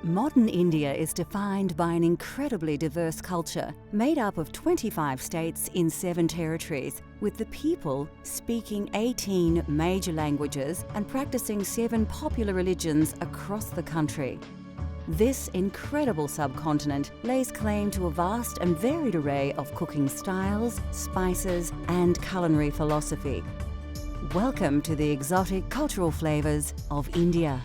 Modern India is defined by an incredibly diverse culture, made up of 25 states in 7 territories, with the people speaking 18 major languages and practicing 7 popular religions across the country. This incredible subcontinent lays claim to a vast and varied array of cooking styles, spices, and culinary philosophy. Welcome to the exotic cultural flavours of India.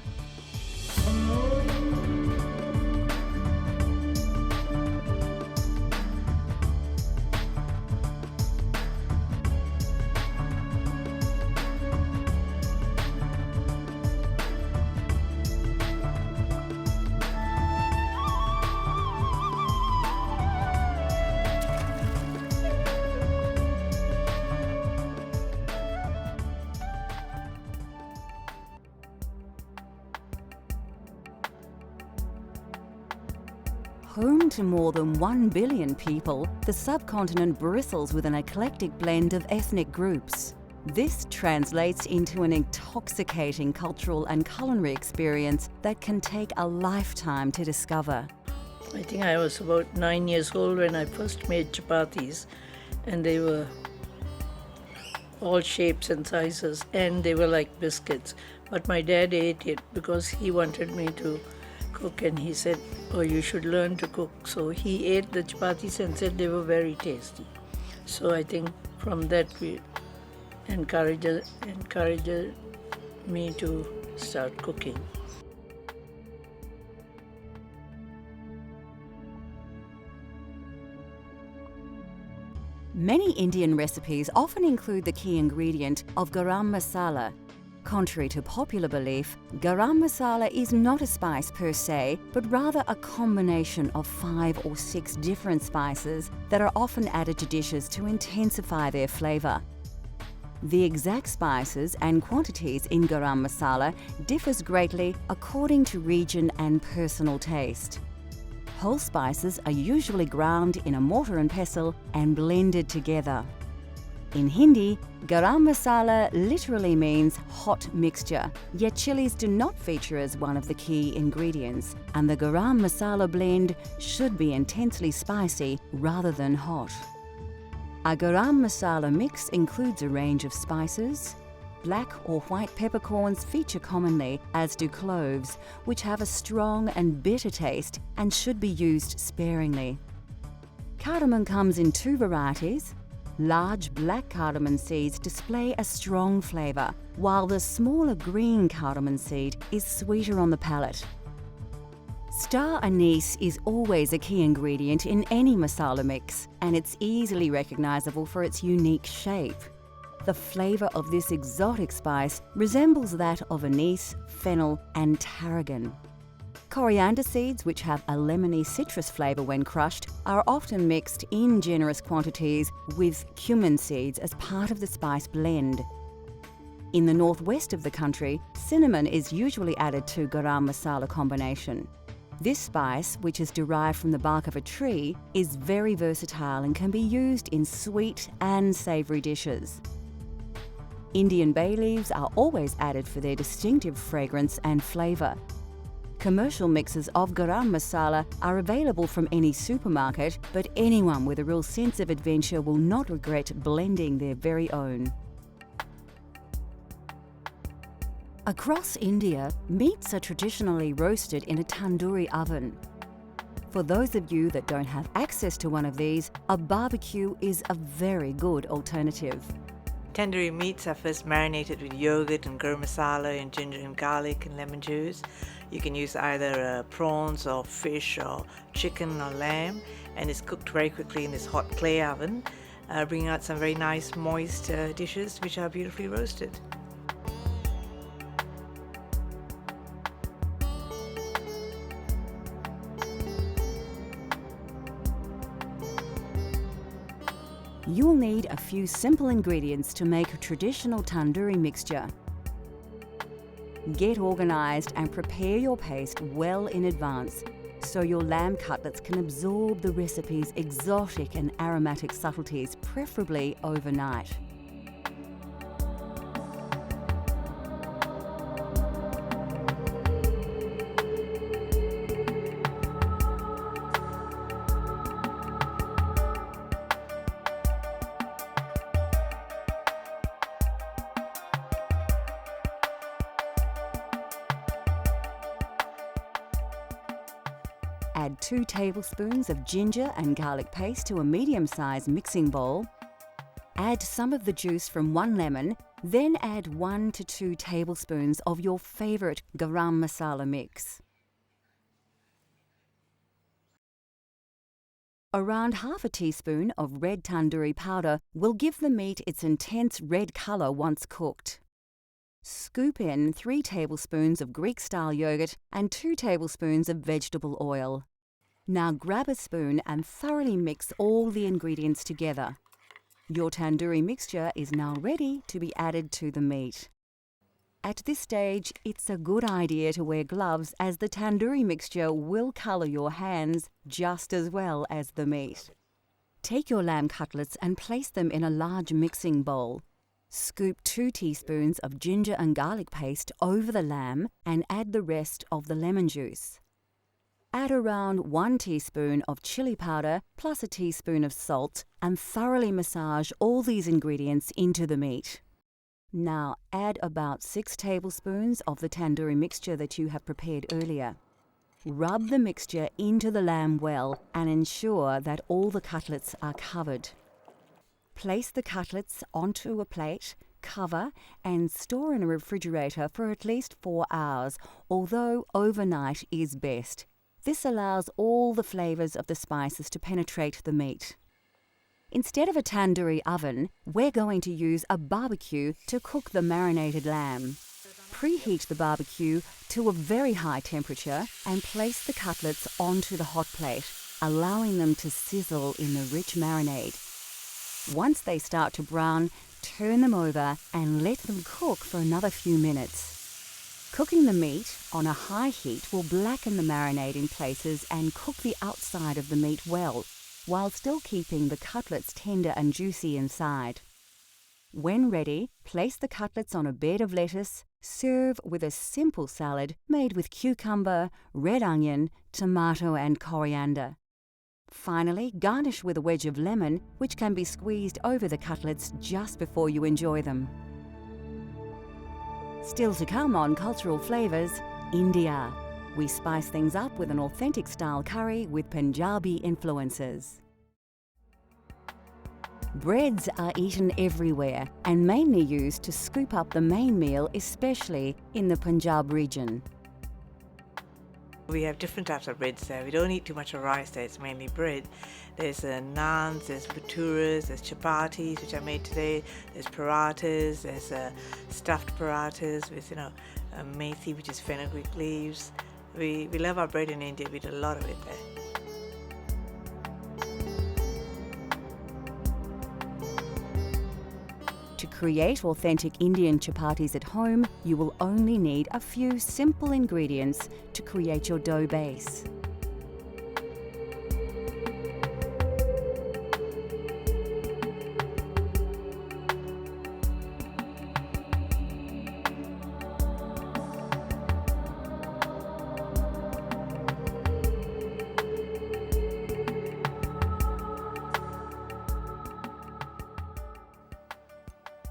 Home to more than 1 billion people, the subcontinent bristles with an eclectic blend of ethnic groups. This translates into an intoxicating cultural and culinary experience that can take a lifetime to discover. I think I was about 9 years old when I first made chapatis, and they were all shapes and sizes, and they were like biscuits. But my dad ate it because he wanted me to cook, and he said, "Oh, you should learn to cook." So he ate the chapatis and said they were very tasty. So I think from that we encouraged me to start cooking. Many Indian recipes often include the key ingredient of garam masala. Contrary to popular belief, garam masala is not a spice per se, but rather a combination of 5 or 6 different spices that are often added to dishes to intensify their flavour. The exact spices and quantities in garam masala differs greatly according to region and personal taste. Whole spices are usually ground in a mortar and pestle and blended together. In Hindi, garam masala literally means hot mixture, yet chilies do not feature as one of the key ingredients, and the garam masala blend should be intensely spicy rather than hot. A garam masala mix includes a range of spices. Black or white peppercorns feature commonly, as do cloves, which have a strong and bitter taste and should be used sparingly. Cardamom comes in 2 varieties. Large black cardamom seeds display a strong flavour, while the smaller green cardamom seed is sweeter on the palate. Star anise is always a key ingredient in any masala mix, and it's easily recognisable for its unique shape. The flavour of this exotic spice resembles that of anise, fennel, and tarragon. Coriander seeds, which have a lemony citrus flavour when crushed, are often mixed in generous quantities with cumin seeds as part of the spice blend. In the northwest of the country, cinnamon is usually added to garam masala combination. This spice, which is derived from the bark of a tree, is very versatile and can be used in sweet and savoury dishes. Indian bay leaves are always added for their distinctive fragrance and flavour. Commercial mixes of garam masala are available from any supermarket, but anyone with a real sense of adventure will not regret blending their very own. Across India, meats are traditionally roasted in a tandoori oven. For those of you that don't have access to one of these, a barbecue is a very good alternative. Tandoori meats are first marinated with yogurt and garam masala and ginger and garlic and lemon juice. You can use either prawns or fish or chicken or lamb, and it's cooked very quickly in this hot clay oven, bringing out some very nice moist dishes which are beautifully roasted. You'll need a few simple ingredients to make a traditional tandoori mixture. Get organised and prepare your paste well in advance so your lamb cutlets can absorb the recipe's exotic and aromatic subtleties, preferably overnight. Add 2 tablespoons of ginger and garlic paste to a medium-sized mixing bowl. Add some of the juice from 1 lemon, then add 1 to 2 tablespoons of your favourite garam masala mix. Around half a teaspoon of red tandoori powder will give the meat its intense red colour once cooked. Scoop in 3 tablespoons of Greek-style yogurt and 2 tablespoons of vegetable oil. Now grab a spoon and thoroughly mix all the ingredients together. Your tandoori mixture is now ready to be added to the meat. At this stage, it's a good idea to wear gloves as the tandoori mixture will colour your hands just as well as the meat. Take your lamb cutlets and place them in a large mixing bowl. Scoop 2 teaspoons of ginger and garlic paste over the lamb and add the rest of the lemon juice. Add around 1 teaspoon of chili powder plus a teaspoon of salt and thoroughly massage all these ingredients into the meat. Now add about 6 tablespoons of the tandoori mixture that you have prepared earlier. Rub the mixture into the lamb well and ensure that all the cutlets are covered. Place the cutlets onto a plate, cover and store in a refrigerator for at least 4 hours, although overnight is best. This allows all the flavours of the spices to penetrate the meat. Instead of a tandoori oven, we're going to use a barbecue to cook the marinated lamb. Preheat the barbecue to a very high temperature and place the cutlets onto the hot plate, allowing them to sizzle in the rich marinade. Once they start to brown, turn them over and let them cook for another few minutes. Cooking the meat on a high heat will blacken the marinade in places and cook the outside of the meat well, while still keeping the cutlets tender and juicy inside. When ready, place the cutlets on a bed of lettuce. Serve with a simple salad made with cucumber, red onion, tomato and coriander. Finally, garnish with a wedge of lemon, which can be squeezed over the cutlets just before you enjoy them. Still to come on Cultural Flavours, India. We spice things up with an authentic style curry with Punjabi influences. Breads are eaten everywhere and mainly used to scoop up the main meal, especially in the Punjab region. We have different types of breads there. We don't eat too much of rice there, it's mainly bread. There's naans, there's bhaturas, there's chapatis, which I made today, there's parathas, there's stuffed parathas with, methi, which is fenugreek leaves. We love our bread in India, we eat a lot of it there. To create authentic Indian chapatis at home, you will only need a few simple ingredients to create your dough base.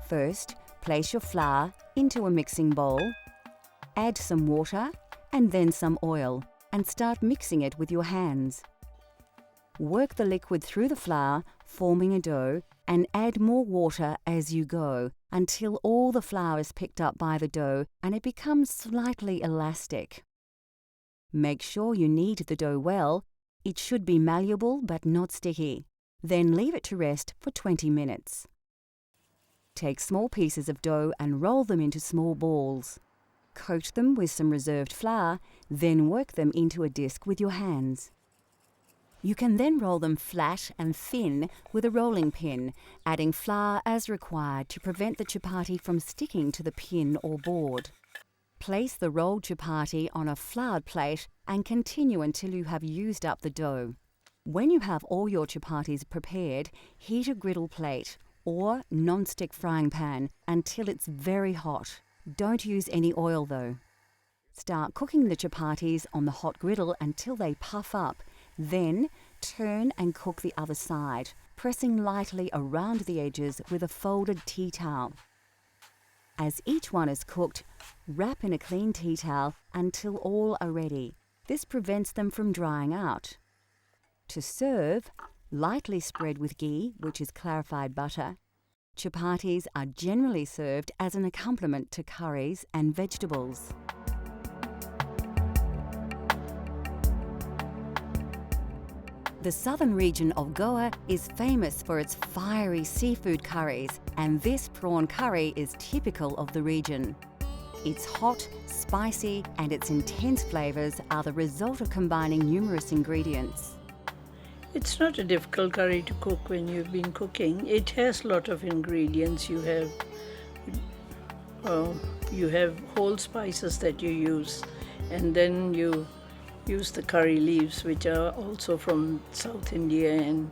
First, place your flour into a mixing bowl, add some water and then some oil, and start mixing it with your hands. Work the liquid through the flour, forming a dough, and add more water as you go until all the flour is picked up by the dough and it becomes slightly elastic. Make sure you knead the dough well. It should be malleable but not sticky. Then leave it to rest for 20 minutes. Take small pieces of dough and roll them into small balls. Coat them with some reserved flour, then work them into a disc with your hands. You can then roll them flat and thin with a rolling pin, adding flour as required to prevent the chapati from sticking to the pin or board. Place the rolled chapati on a floured plate and continue until you have used up the dough. When you have all your chapatis prepared, heat a griddle plate or non-stick frying pan until it's very hot. Don't use any oil though. Start cooking the chapatis on the hot griddle until they puff up. Then turn and cook the other side, pressing lightly around the edges with a folded tea towel. As each one is cooked, wrap in a clean tea towel until all are ready. This prevents them from drying out. To serve, lightly spread with ghee, which is clarified butter, chapatis are generally served as an accompaniment to curries and vegetables. The southern region of Goa is famous for its fiery seafood curries, and this prawn curry is typical of the region. It's hot, spicy, and its intense flavours are the result of combining numerous ingredients. It's not a difficult curry to cook when you've been cooking. It has a lot of ingredients. You have whole spices that you use, and then you use the curry leaves, which are also from South India and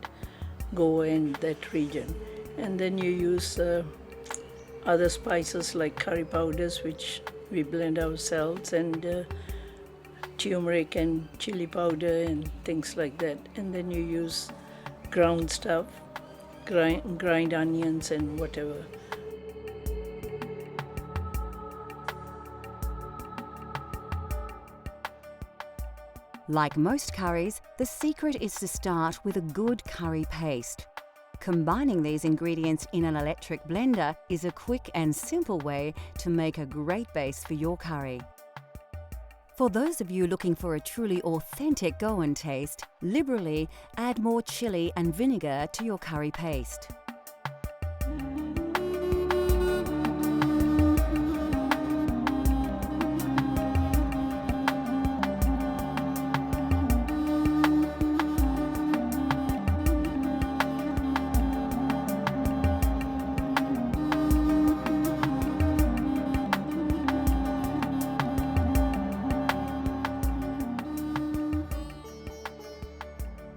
Goa and that region. And then you use other spices like curry powders, which we blend ourselves, and turmeric and chili powder and things like that. And then you use ground stuff, grind onions and whatever. Like most curries, the secret is to start with a good curry paste. Combining these ingredients in an electric blender is a quick and simple way to make a great base for your curry. For those of you looking for a truly authentic Goan taste, liberally add more chili and vinegar to your curry paste.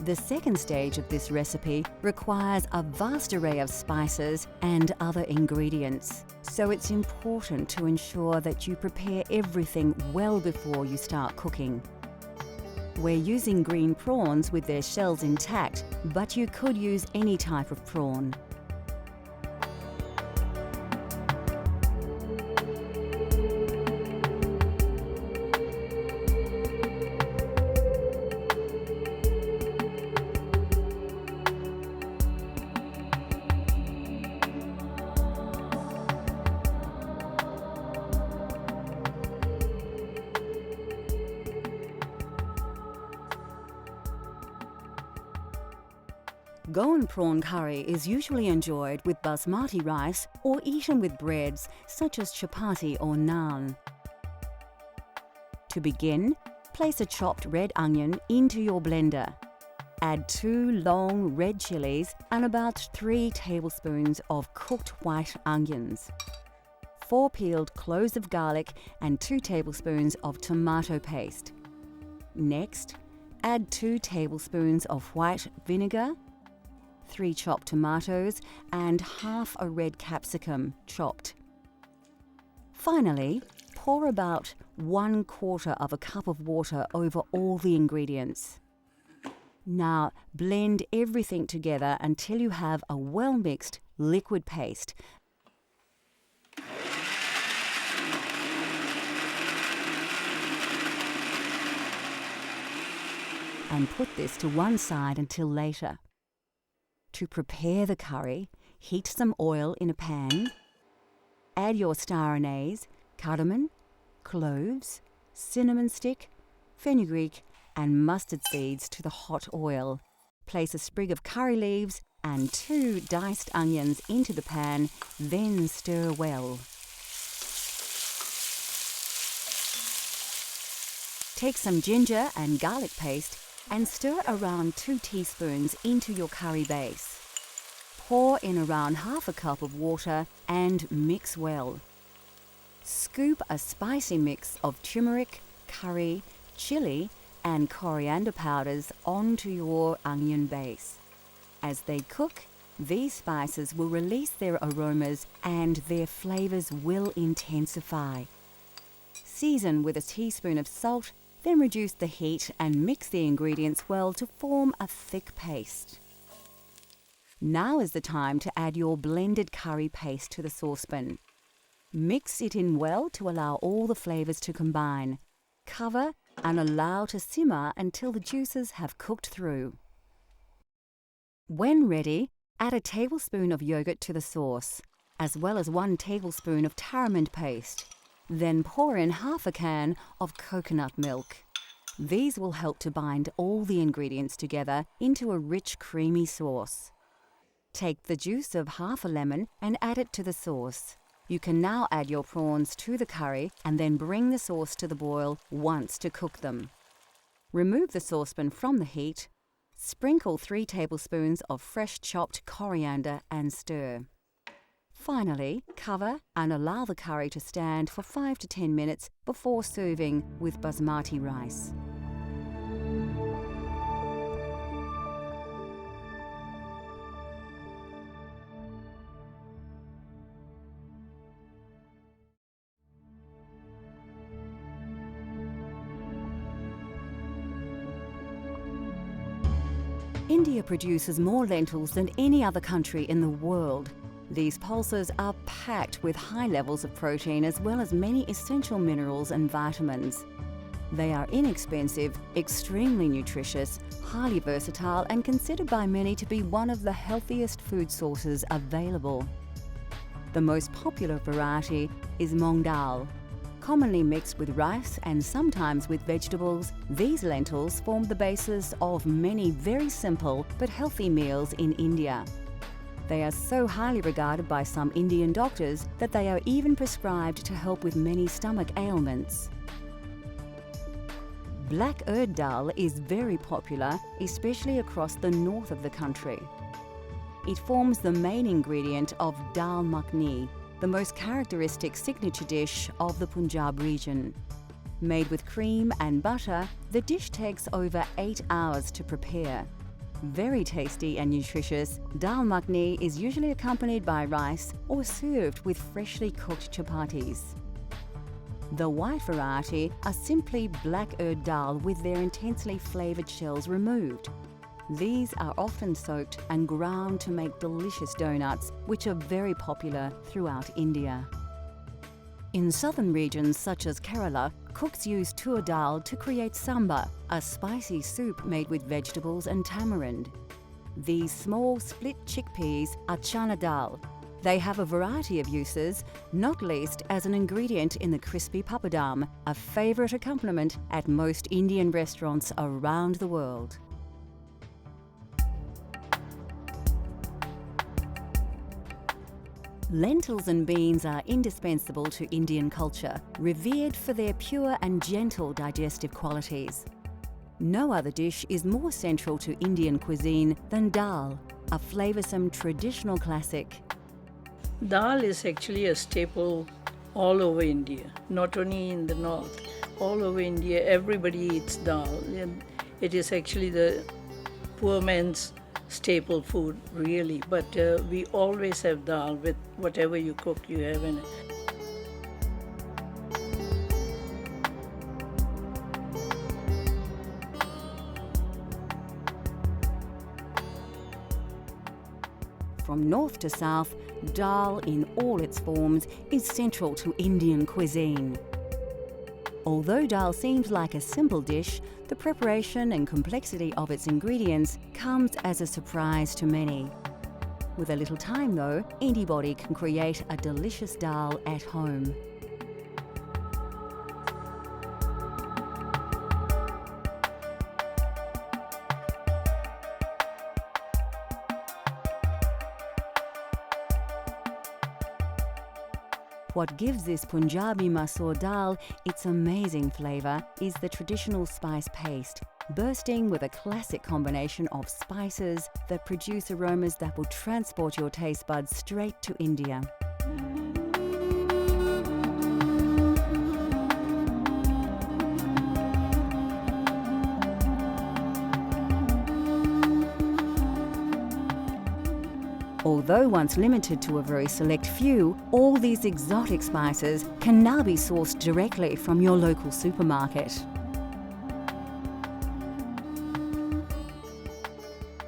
The second stage of this recipe requires a vast array of spices and other ingredients, so it's important to ensure that you prepare everything well before you start cooking. We're using green prawns with their shells intact, but you could use any type of prawn. Goan prawn curry is usually enjoyed with basmati rice or eaten with breads such as chapati or naan. To begin, place a chopped red onion into your blender. Add 2 long red chilies and about 3 tablespoons of cooked white onions, 4 peeled cloves of garlic and 2 tablespoons of tomato paste. Next, add 2 tablespoons of white vinegar, 3 chopped tomatoes and half a red capsicum chopped. Finally, pour about 1/4 of a cup of water over all the ingredients. Now blend everything together until you have a well-mixed liquid paste. And put this to one side until later. To prepare the curry, heat some oil in a pan. Add your star anise, cardamom, cloves, cinnamon stick, fenugreek and mustard seeds to the hot oil. Place a sprig of curry leaves and 2 diced onions into the pan, then stir well. Take some ginger and garlic paste and stir around 2 teaspoons into your curry base. Pour in around half a cup of water and mix well. Scoop a spicy mix of turmeric, curry, chili and coriander powders onto your onion base. As they cook, these spices will release their aromas and their flavours will intensify. Season with a teaspoon of salt, then reduce the heat and mix the ingredients well to form a thick paste. Now is the time to add your blended curry paste to the saucepan. Mix it in well to allow all the flavours to combine. Cover and allow to simmer until the juices have cooked through. When ready, add a tablespoon of yogurt to the sauce, as well as 1 tablespoon of tamarind paste. Then pour in half a can of coconut milk. These will help to bind all the ingredients together into a rich, creamy sauce. Take the juice of half a lemon and add it to the sauce. You can now add your prawns to the curry and then bring the sauce to the boil once to cook them. Remove the saucepan from the heat. Sprinkle 3 tablespoons of fresh chopped coriander and stir. Finally, cover and allow the curry to stand for 5 to 10 minutes before serving with basmati rice. India produces more lentils than any other country in the world. These pulses are packed with high levels of protein as well as many essential minerals and vitamins. They are inexpensive, extremely nutritious, highly versatile and considered by many to be one of the healthiest food sources available. The most popular variety is Moong Dal. Commonly mixed with rice and sometimes with vegetables, these lentils form the basis of many very simple but healthy meals in India. They are so highly regarded by some Indian doctors that they are even prescribed to help with many stomach ailments. Black urd dal is very popular, especially across the north of the country. It forms the main ingredient of dal makhani, the most characteristic signature dish of the Punjab region. Made with cream and butter, the dish takes over 8 hours to prepare. Very tasty and nutritious, dal makhani is usually accompanied by rice or served with freshly cooked chapatis. The white variety are simply black urd dal with their intensely flavoured shells removed. These are often soaked and ground to make delicious donuts, which are very popular throughout India. In southern regions such as Kerala, cooks use tur dal to create sambar, a spicy soup made with vegetables and tamarind. These small split chickpeas are chana dal. They have a variety of uses, not least as an ingredient in the crispy papadam, a favourite accompaniment at most Indian restaurants around the world. Lentils and beans are indispensable to Indian culture, revered for their pure and gentle digestive qualities. No other dish is more central to Indian cuisine than dal, a flavoursome traditional classic. Dal is actually a staple all over India, not only in the north. All over India, everybody eats dal. And it is actually the poor man's staple food, really. But we always have dal with whatever you cook, you have in it. From north to south, dal in all its forms is central to Indian cuisine. Although dal seems like a simple dish, the preparation and complexity of its ingredients comes as a surprise to many. With a little time though, anybody can create a delicious dal at home. What gives this Punjabi masoor dal its amazing flavour is the traditional spice paste, bursting with a classic combination of spices that produce aromas that will transport your taste buds straight to India. Although once limited to a very select few, all these exotic spices can now be sourced directly from your local supermarket.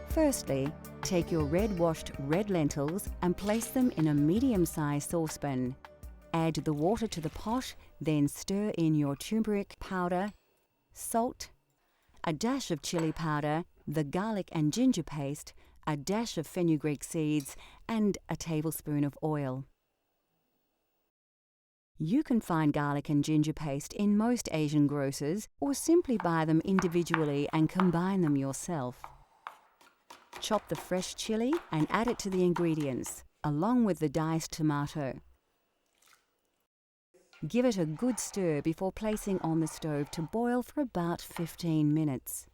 Firstly, take your washed red lentils and place them in a medium-sized saucepan. Add the water to the pot, then stir in your turmeric powder, salt, a dash of chili powder, the garlic and ginger paste, a dash of fenugreek seeds, and a tablespoon of oil. You can find garlic and ginger paste in most Asian grocers or simply buy them individually and combine them yourself. Chop the fresh chili and add it to the ingredients, along with the diced tomato. Give it a good stir before placing on the stove to boil for about 15 minutes.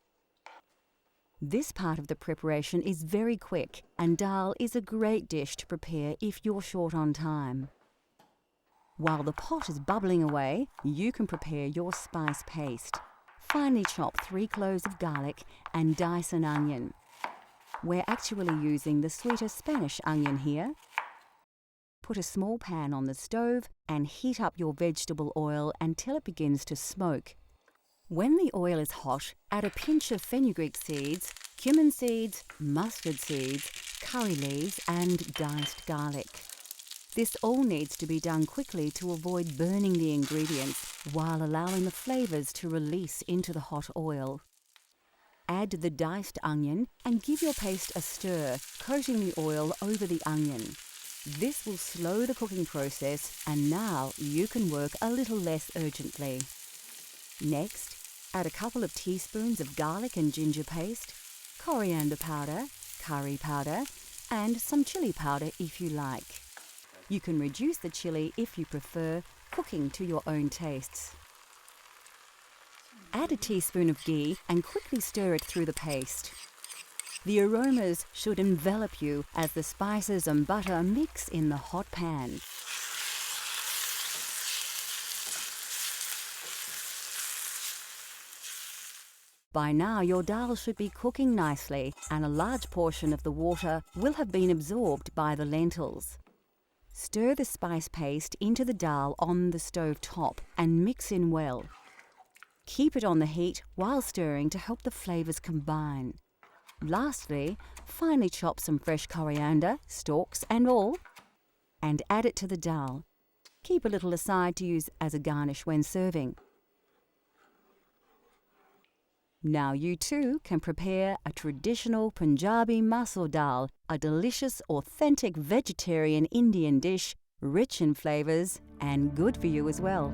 This part of the preparation is very quick, and dal is a great dish to prepare if you're short on time. While the pot is bubbling away, you can prepare your spice paste. Finely chop 3 cloves of garlic and dice an onion. We're actually using the sweeter Spanish onion here. Put a small pan on the stove and heat up your vegetable oil until it begins to smoke. When the oil is hot, add a pinch of fenugreek seeds, cumin seeds, mustard seeds, curry leaves, and diced garlic. This all needs to be done quickly to avoid burning the ingredients while allowing the flavours to release into the hot oil. Add the diced onion and give your paste a stir, coating the oil over the onion. This will slow the cooking process, and now you can work a little less urgently. Next, add a couple of teaspoons of garlic and ginger paste, coriander powder, curry powder, and some chili powder if you like. You can reduce the chili if you prefer, cooking to your own tastes. Add a teaspoon of ghee and quickly stir it through the paste. The aromas should envelop you as the spices and butter mix in the hot pan. By now, your dal should be cooking nicely, and a large portion of the water will have been absorbed by the lentils. Stir the spice paste into the dal on the stove top and mix in well. Keep it on the heat while stirring to help the flavours combine. Lastly, finely chop some fresh coriander, stalks and all, and add it to the dal. Keep a little aside to use as a garnish when serving. Now you too can prepare a traditional Punjabi masoor dal, a delicious, authentic vegetarian Indian dish, rich in flavours and good for you as well.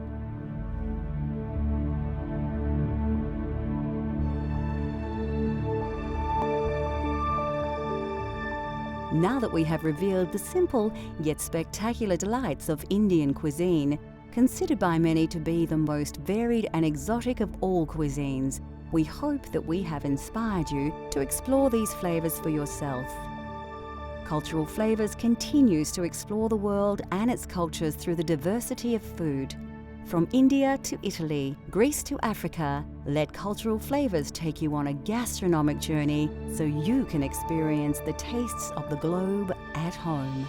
Now that we have revealed the simple yet spectacular delights of Indian cuisine, considered by many to be the most varied and exotic of all cuisines, we hope that we have inspired you to explore these flavours for yourself. Cultural Flavours continues to explore the world and its cultures through the diversity of food. From India to Italy, Greece to Africa, let Cultural Flavours take you on a gastronomic journey so you can experience the tastes of the globe at home.